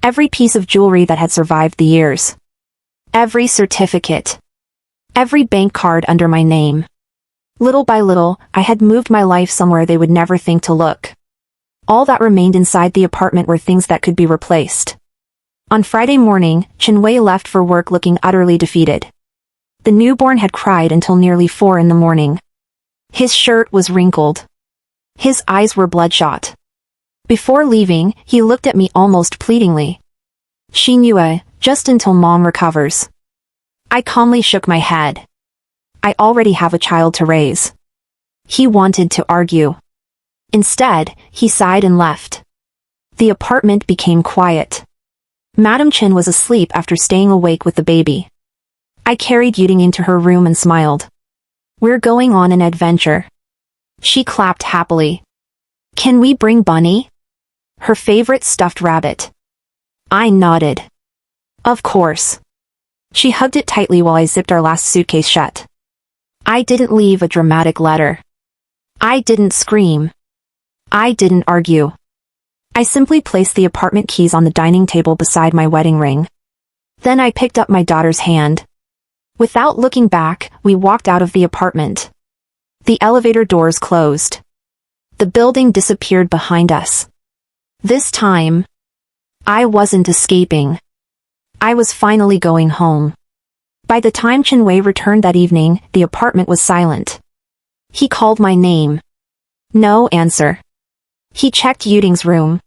S1: Every piece of jewelry that had survived the years. Every certificate. Every bank card under my name. Little by little, I had moved my life somewhere they would never think to look. All that remained inside the apartment were things that could be replaced. On Friday morning, Xinyue left for work looking utterly defeated. The newborn had cried until nearly 4 in the morning. His shirt was wrinkled. His eyes were bloodshot. Before leaving, he looked at me almost pleadingly. Xinyue, just until Mom recovers. I calmly shook my head. I already have a child to raise. He wanted to argue. Instead, he sighed and left. The apartment became quiet. Madam Chin was asleep after staying awake with the baby. I carried Yuding into her room and smiled. We're going on an adventure. She clapped happily. Can we bring Bunny? Her favorite stuffed rabbit. I nodded. Of course. She hugged it tightly while I zipped our last suitcase shut. I didn't leave a dramatic letter. I didn't scream. I didn't argue. I simply placed the apartment keys on the dining table beside my wedding ring. Then I picked up my daughter's hand. Without looking back, we walked out of the apartment. The elevator doors closed. The building disappeared behind us. This time, I wasn't escaping. I was finally going home. By the time Xinyue returned that evening, the apartment was silent. He called my name. No answer. He checked Yuding's room.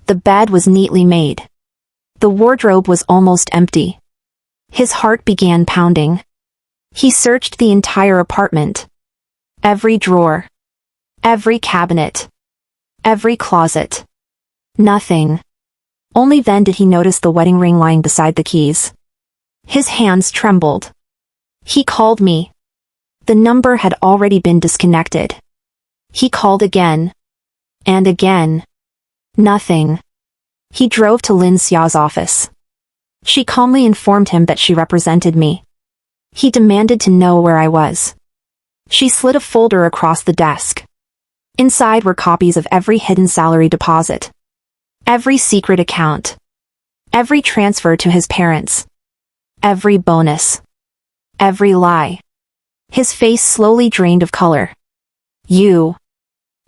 S1: The bed was neatly made. The wardrobe was almost empty. His heart began pounding. He searched the entire apartment. Every drawer. Every cabinet. Every closet. Nothing. Only then did he notice the wedding ring lying beside the keys. His hands trembled. He called me. The number had already been disconnected. He called again. And again. Nothing. He drove to Lin Xiao's office. She calmly informed him that she represented me. He demanded to know where I was. She slid a folder across the desk. Inside were copies of every hidden salary deposit. Every secret account. Every transfer to his parents. Every bonus. Every lie. His face slowly drained of color. You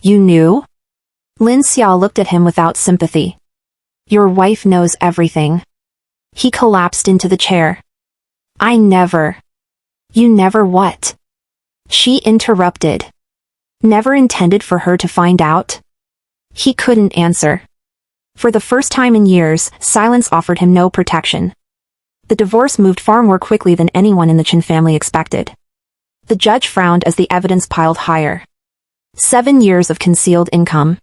S1: knew? Lin Xiao looked at him without sympathy. Your wife knows everything. He collapsed into the chair. I never. You never what? She interrupted. Never intended for her to find out? He couldn't answer. For the first time in years, silence offered him no protection. The divorce moved far more quickly than anyone in the Chin family expected. The judge frowned as the evidence piled higher. 7 years of concealed income.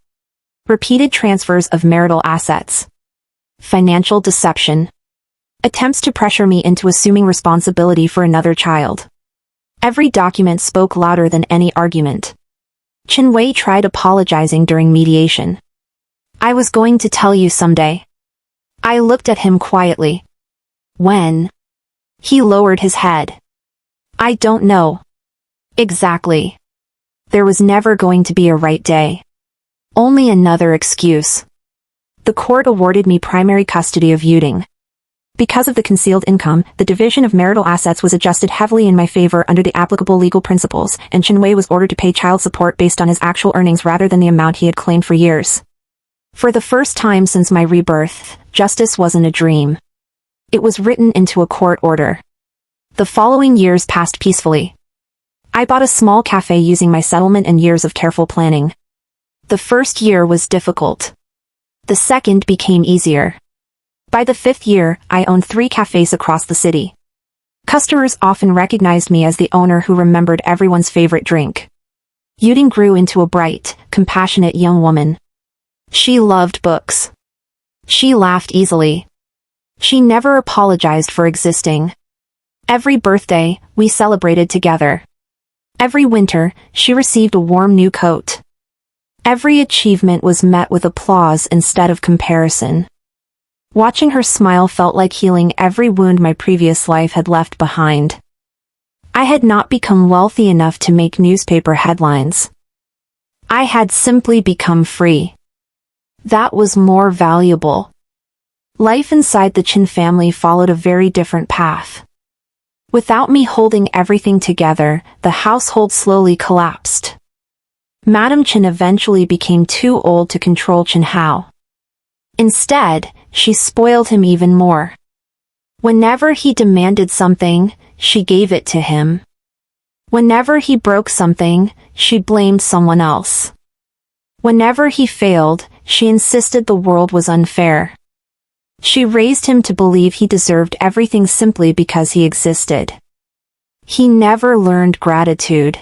S1: Repeated transfers of marital assets. Financial deception. Attempts to pressure me into assuming responsibility for another child. Every document spoke louder than any argument. Xinyue tried apologizing during mediation. I was going to tell you someday. I looked at him quietly. When? He lowered his head. I don't know. Exactly. There was never going to be a right day. Only another excuse. The court awarded me primary custody of Yuding. Because of the concealed income, the division of marital assets was adjusted heavily in my favor under the applicable legal principles, and Xinyue was ordered to pay child support based on his actual earnings rather than the amount he had claimed for years. For the first time since my rebirth, justice wasn't a dream. It was written into a court order. The following years passed peacefully. I bought a small cafe using my settlement and years of careful planning. The first year was difficult. The second became easier. By the 5th year, I owned 3 cafes across the city. Customers often recognized me as the owner who remembered everyone's favorite drink. Yuding grew into a bright, compassionate young woman. She loved books. She laughed easily. She never apologized for existing. Every birthday, we celebrated together. Every winter, she received a warm new coat. Every achievement was met with applause instead of comparison. Watching her smile felt like healing every wound my previous life had left behind. I had not become wealthy enough to make newspaper headlines. I had simply become free. That was more valuable. Life inside the Chin family followed a very different path. Without me holding everything together, the household slowly collapsed. Madam Chin eventually became too old to control Chin Hao. Instead, she spoiled him even more. Whenever he demanded something, she gave it to him. Whenever he broke something, she blamed someone else. Whenever he failed, she insisted the world was unfair. She raised him to believe he deserved everything simply because he existed. He never learned gratitude.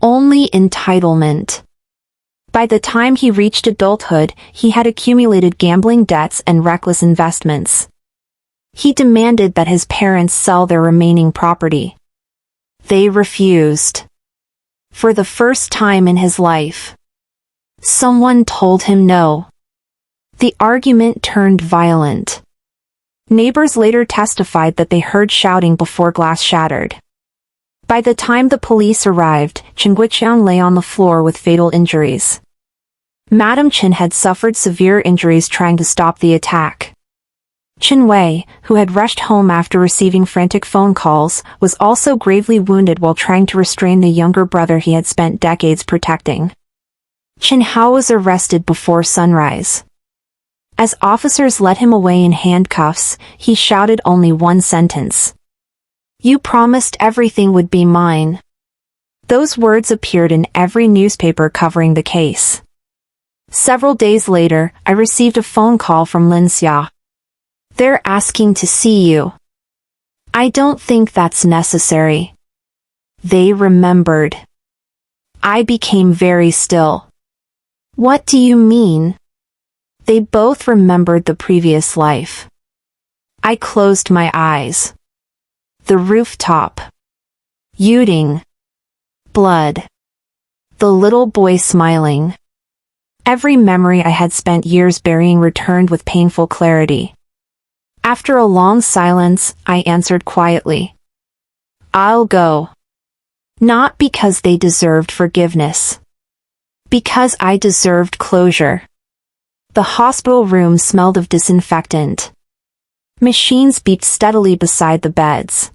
S1: Only entitlement. By the time he reached adulthood, he had accumulated gambling debts and reckless investments. He demanded that his parents sell their remaining property. They refused. For the first time in his life, someone told him no. The argument turned violent. Neighbors later testified that they heard shouting before glass shattered. By the time the police arrived, Xinyue lay on the floor with fatal injuries. Madam Chen had suffered severe injuries trying to stop the attack. Xinyue, who had rushed home after receiving frantic phone calls, was also gravely wounded while trying to restrain the younger brother he had spent decades protecting. Xinyue was arrested before sunrise. As officers led him away in handcuffs, he shouted only one sentence. "You promised everything would be mine." Those words appeared in every newspaper covering the case. Several days later, I received a phone call from Lin Xia. "They're asking to see you." "I don't think that's necessary." They remembered. I became very still. "What do you mean?" They both remembered the previous life. I closed my eyes. The rooftop. Yuding. Blood. The little boy smiling. Every memory I had spent years burying returned with painful clarity. After a long silence, I answered quietly. "I'll go." Not because they deserved forgiveness. Because I deserved closure. The hospital room smelled of disinfectant. Machines beeped steadily beside the beds.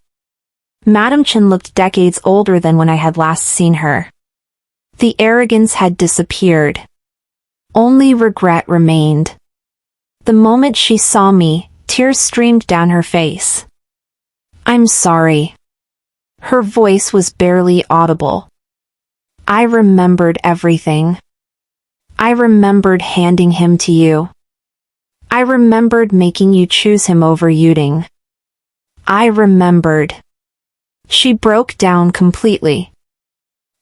S1: Madam Chen looked decades older than when I had last seen her. The arrogance had disappeared. Only regret remained. The moment she saw me, tears streamed down her face. "I'm sorry." Her voice was barely audible. I remembered everything. I remembered handing him to you. I remembered making you choose him over Yuding. I remembered. She broke down completely.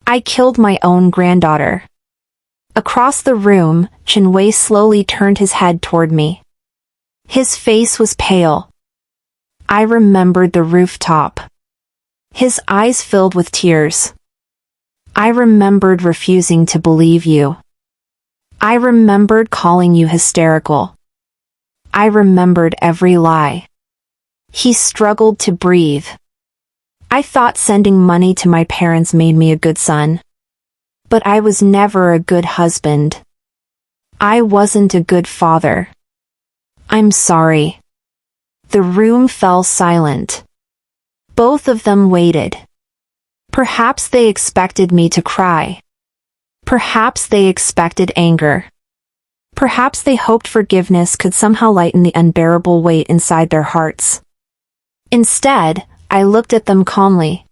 S1: I killed my own granddaughter. Across the room, Xinyue slowly turned his head toward me. His face was pale. I remembered the rooftop. His eyes filled with tears. I remembered refusing to believe you. I remembered calling you hysterical. I remembered every lie. He struggled to breathe. I thought sending money to my parents made me a good son. But I was never a good husband. I wasn't a good father. I'm sorry. The room fell silent. Both of them waited. Perhaps they expected me to cry. Perhaps they expected anger. Perhaps they hoped forgiveness could somehow lighten the unbearable weight inside their hearts. Instead, I looked at them calmly.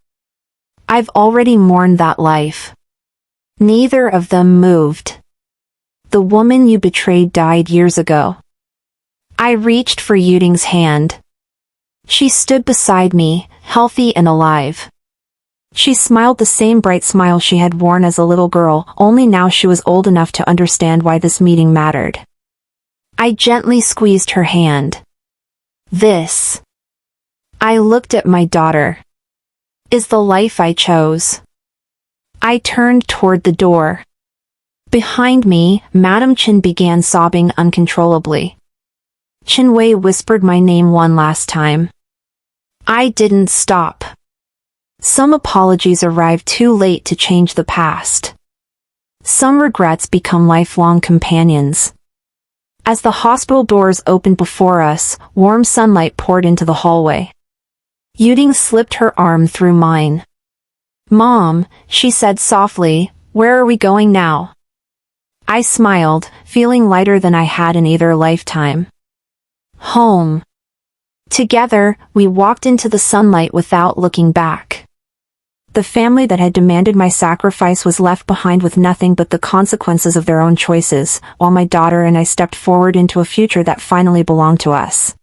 S1: I've already mourned that life. Neither of them moved. The woman you betrayed died years ago. I reached for Yuding's hand. She stood beside me, healthy and alive. She smiled the same bright smile she had worn as a little girl, only now she was old enough to understand why this meeting mattered. I gently squeezed her hand. This. I looked at my daughter. Is the life I chose. I turned toward the door. Behind me, Madam Chen began sobbing uncontrollably. Xinyue whispered my name one last time. I didn't stop. Some apologies arrive too late to change the past. Some regrets become lifelong companions. As the hospital doors opened before us, warm sunlight poured into the hallway. Yuding slipped her arm through mine. Mom, she said softly, where are we going now? I smiled, feeling lighter than I had in either lifetime. Home. Together, we walked into the sunlight without looking back. The family that had demanded my sacrifice was left behind with nothing but the consequences of their own choices, while my daughter and I stepped forward into a future that finally belonged to us.